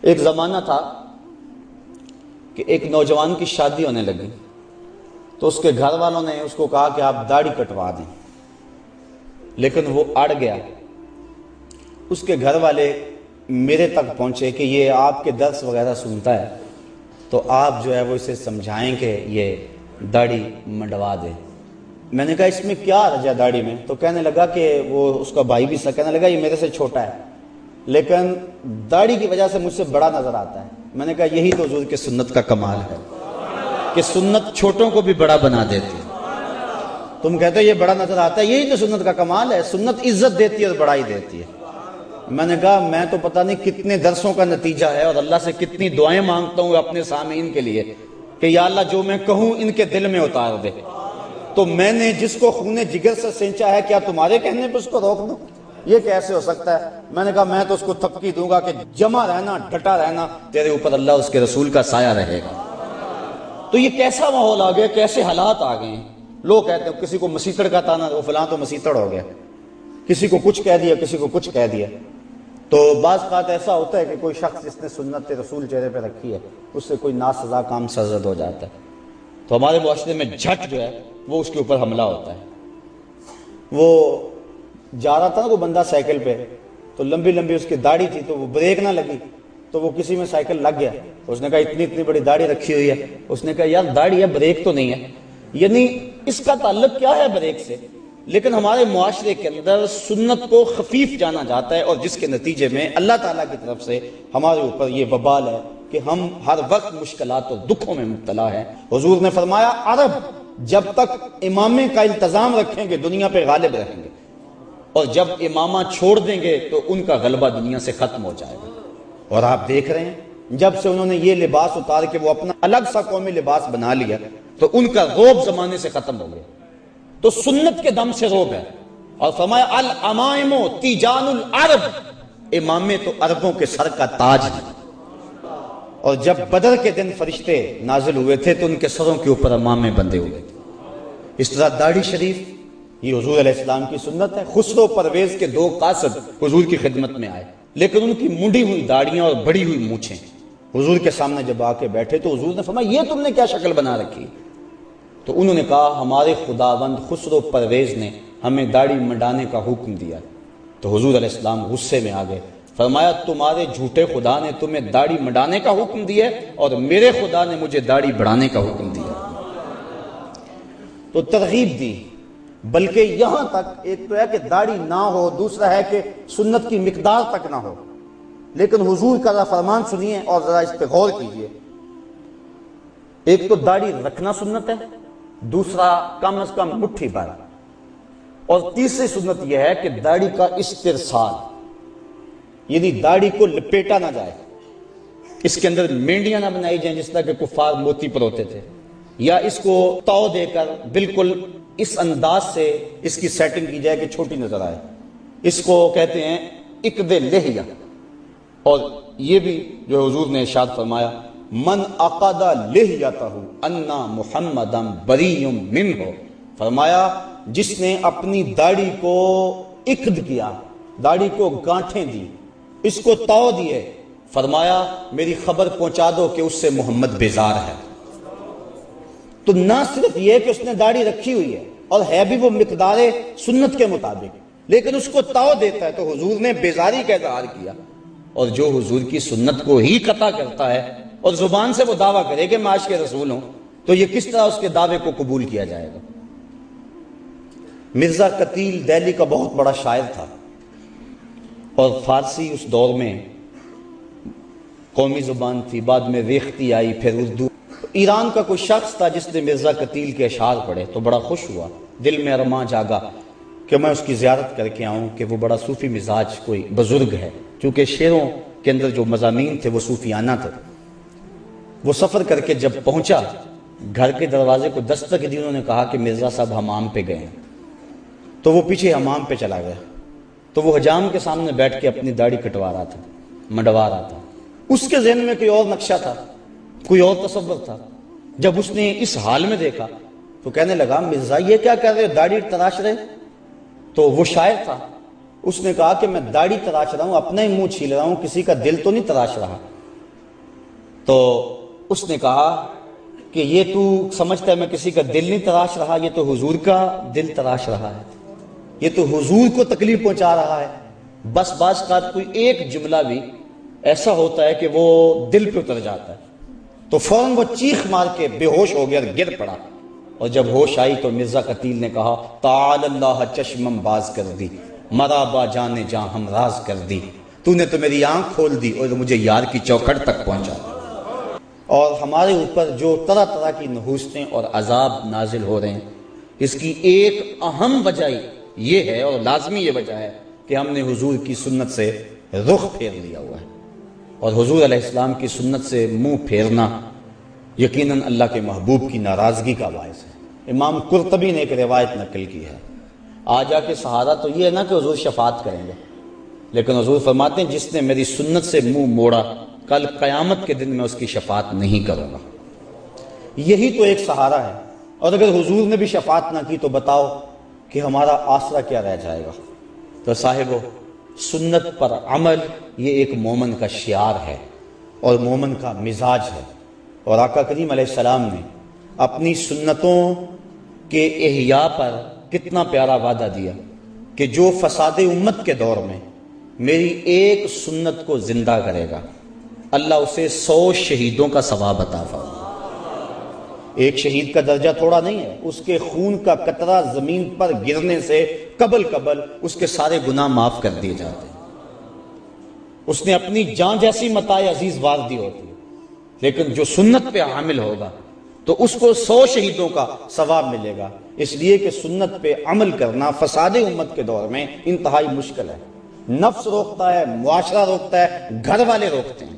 ایک زمانہ تھا کہ ایک نوجوان کی شادی ہونے لگی تو اس کے گھر والوں نے اس کو کہا کہ آپ داڑھی کٹوا دیں، لیکن وہ اڑ گیا۔ اس کے گھر والے میرے تک پہنچے کہ یہ آپ کے درس وغیرہ سنتا ہے تو آپ جو ہے وہ اسے سمجھائیں کہ یہ داڑھی منڈوا دے۔ میں نے کہا اس میں کیا حرج ہے داڑھی میں؟ تو کہنے لگا کہ وہ اس کا بھائی بھی کہنے لگا یہ میرے سے چھوٹا ہے لیکن داڑھی کی وجہ سے مجھ سے بڑا نظر آتا ہے۔ میں نے کہا یہی تو حضور کے سنت کا کمال ہے کہ سنت چھوٹوں کو بھی بڑا بنا دیتی ہے۔ تم کہتے ہو یہ بڑا نظر آتا ہے، یہی تو سنت کا کمال ہے، سنت عزت دیتی ہے اور بڑائی دیتی ہے۔ میں نے کہا میں تو پتہ نہیں کتنے درسوں کا نتیجہ ہے اور اللہ سے کتنی دعائیں مانگتا ہوں اپنے سامعین کے لیے کہ یا اللہ جو میں کہوں ان کے دل میں اتار دے۔ تو میں نے جس کو خون جگر سے سینچا ہے کیا تمہارے کہنے پہ اس کو روک دوں؟ یہ کیسے ہو سکتا ہے؟ میں نے کہا میں تو اس کو تھپکی دوں گا کہ جمع رہنا، ڈٹا رہنا، تیرے اوپر اللہ اس کے رسول کا سایہ رہے گا۔ تو یہ کیسا ماحول آ گیا، کیسے حالات آ گئے ہیں۔ لوگ کہتے ہیں کسی کو مسیتڑ کا تانا، وہ فلاں تو مسیتڑ ہو گیا، کسی کو کچھ کہہ دیا، کسی کو کچھ کہہ دیا۔ تو بعض بات ایسا ہوتا ہے کہ کوئی شخص جس نے سنت رسول چہرے پہ رکھی ہے اس سے کوئی ناسزا کام سرزد ہو جاتا ہے تو ہمارے معاشرے میں جھٹ جو ہے وہ اس کے اوپر حملہ ہوتا ہے۔ وہ جا رہا تھا نا وہ بندہ سائیکل پہ، تو لمبی لمبی اس کی داڑھی تھی تو وہ بریک نہ لگی تو وہ کسی میں سائیکل لگ گیا۔ اس نے کہا اتنی بڑی داڑھی رکھی ہوئی ہے، اس نے کہا یار داڑھی ہے بریک تو نہیں ہے، یعنی اس کا تعلق کیا ہے بریک سے؟ لیکن ہمارے معاشرے کے اندر سنت کو خفیف جانا جاتا ہے اور جس کے نتیجے میں اللہ تعالیٰ کی طرف سے ہمارے اوپر یہ وبال ہے کہ ہم ہر وقت مشکلات اور دکھوں میں مبتلا ہیں۔ حضور نے فرمایا عرب جب تک امامے کا التزام رکھیں گے دنیا پہ غالب رہیں گے، اور جب امامہ چھوڑ دیں گے تو ان کا غلبہ دنیا سے ختم ہو جائے گا۔ اور آپ دیکھ رہے ہیں جب سے انہوں نے یہ لباس اتار کے وہ اپنا الگ سا قومی لباس بنا لیا تو ان کا رعب زمانے سے ختم ہو گیا۔ تو سنت کے دم سے روب ہے، اور فرمایا الامائم تیجان العرب، امامے تو عربوں کے سر کا تاج ہے۔ اور جب بدر کے دن فرشتے نازل ہوئے تھے تو ان کے سروں کے اوپر امامے بندھے ہوئے تھے۔ اس طرح داڑھی شریف یہ حضور علیہ السلام کی سنت ہے۔ خسرو پرویز کے دو قاصد حضور کی خدمت میں آئے لیکن ان کی منڈی ہوئی داڑیاں اور بڑی ہوئی مونچھیں حضور کے سامنے جب آ کے بیٹھے تو حضور نے فرمایا یہ تم نے کیا شکل بنا رکھی؟ تو انہوں نے کہا ہمارے خداوند خسرو پرویز نے ہمیں داڑھی منڈانے کا حکم دیا۔ تو حضور علیہ السلام غصے میں آ گئے، فرمایا تمہارے جھوٹے خدا نے تمہیں داڑھی منڈانے کا حکم دیا اور میرے خدا نے مجھے داڑھی بڑھانے کا حکم دیا۔ تو ترغیب دی، بلکہ یہاں تک ایک تو ہے کہ داڑھی نہ ہو، دوسرا ہے کہ سنت کی مقدار تک نہ ہو۔ لیکن حضور کا فرمان سنیے اور ذرا اس پہ غور کیجئے۔ ایک تو داڑھی رکھنا سنت ہے، دوسرا کم از کم مٹھی بھر، اور تیسری سنت یہ ہے کہ داڑھی کا استرسال، یعنی داڑھی کو لپیٹا نہ جائے، اس کے اندر مینڈیاں نہ بنائی جائیں جس طرح کہ کفار موتی پروتے تھے، یا اس کو تو دے کر بالکل اس انداز سے اس کی سیٹنگ کی جائے کہ چھوٹی نظر آئے۔ اس کو کہتے ہیں اقد لحیہ۔ اور یہ بھی جو حضور نے ارشاد فرمایا من عقد لحیتہ انا محمدا بری منہ، فرمایا جس نے اپنی داڑھی کو عقد کیا، داڑھی کو گانٹھیں دی، اس کو تو دیے، فرمایا میری خبر پہنچا دو کہ اس سے محمد بیزار ہے۔ تو نہ صرف یہ کہ اس نے داڑھی رکھی ہوئی ہے اور ہے بھی وہ مقدار سنت کے مطابق، لیکن اس کو تو دیتا ہے، تو حضور نے بیزاری کا اظہار کیا۔ اور جو حضور کی سنت کو ہی قطع کرتا ہے اور زبان سے وہ دعویٰ کرے کہ میں عاشق رسول ہوں، تو یہ کس طرح اس کے دعوے کو قبول کیا جائے گا؟ مرزا قتیل دہلی کا بہت بڑا شاعر تھا اور فارسی اس دور میں قومی زبان تھی، بعد میں ریختی آئی، پھر اردو۔ ایران کا کوئی شخص تھا جس نے مرزا قتیل کے اشعار پڑھے تو بڑا خوش ہوا، دل میں ارماں جاگا کہ میں اس کی زیارت کر کے آؤں کہ وہ بڑا صوفی مزاج کوئی بزرگ ہے، کیونکہ شعروں کے اندر جو مضامین تھے وہ صوفیانہ تھے۔ وہ سفر کر کے جب پہنچا، گھر کے دروازے کو دستک دی، انہوں نے کہا کہ مرزا صاحب حمام پہ گئے ہیں، تو وہ پیچھے حمام پہ چلا گیا۔ تو وہ حجام کے سامنے بیٹھ کے اپنی داڑھی کٹوا رہا تھا، منڈوا رہا تھا۔ اس کے ذہن میں کوئی اور نقشہ تھا، کوئی اور تصور تھا۔ جب اس نے اس حال میں دیکھا تو کہنے لگا مرزا یہ کیا کر رہے، داڑھی تراش رہے؟ تو وہ شاعر تھا، اس نے کہا کہ میں داڑھی تراش رہا ہوں، اپنا ہی منہ چھیل رہا ہوں، کسی کا دل تو نہیں تراش رہا۔ تو اس نے کہا کہ یہ تو سمجھتا ہے میں کسی کا دل نہیں تراش رہا، یہ تو حضور کا دل تراش رہا ہے، یہ تو حضور کو تکلیف پہنچا رہا ہے۔ بس بعض کا کوئی ایک جملہ بھی ایسا ہوتا ہے کہ وہ دل پہ اتر جاتا ہے، تو فوراً وہ چیخ مار کے بے ہوش ہو گیا، گر پڑا، اور جب ہوش آئی تو مرزا قتیل نے کہا تعال اللہ چشمم باز کر دی، مرا با جانے جاں ہم راز کر دی، تو نے تو میری آنکھ کھول دی اور مجھے یار کی چوکھٹ تک پہنچا دی۔ اور ہمارے اوپر جو طرح طرح کی نحوستیں اور عذاب نازل ہو رہے ہیں، اس کی ایک اہم وجہ یہ ہے اور لازمی یہ وجہ ہے کہ ہم نے حضور کی سنت سے رخ پھیر لیا ہوا ہے، اور حضور علیہ السلام کی سنت سے منہ پھیرنا یقیناً اللہ کے محبوب کی ناراضگی کا باعث ہے۔ امام قرطبی نے ایک روایت نقل کی ہے، آ جا کے سہارا تو یہ ہے نا کہ حضور شفاعت کریں گے، لیکن حضور فرماتے ہیں جس نے میری سنت سے منہ موڑا کل قیامت کے دن میں اس کی شفاعت نہیں کروں گا۔ یہی تو ایک سہارا ہے، اور اگر حضور نے بھی شفاعت نہ کی تو بتاؤ کہ ہمارا آسرا کیا رہ جائے گا۔ تو صاحبو، سنت پر عمل یہ ایک مومن کا شعار ہے اور مومن کا مزاج ہے، اور آقا کریم علیہ السلام نے اپنی سنتوں کے احیاء پر کتنا پیارا وعدہ دیا کہ جو فساد امت کے دور میں میری ایک سنت کو زندہ کرے گا اللہ اسے 100 شہیدوں کا ثواب عطا فرمائے۔ ایک شہید کا درجہ تھوڑا نہیں ہے، اس کے خون کا قطرہ زمین پر گرنے سے قبل اس کے سارے گناہ معاف کر دیے جاتے ہیں۔ اس نے اپنی جان جیسی متاع عزیز وار دی ہوتی ہے، لیکن جو سنت پہ حامل ہوگا تو اس کو 100 شہیدوں کا ثواب ملے گا، اس لیے کہ سنت پہ عمل کرنا فساد امت کے دور میں انتہائی مشکل ہے۔ نفس روکتا ہے، معاشرہ روکتا ہے، گھر والے روکتے ہیں،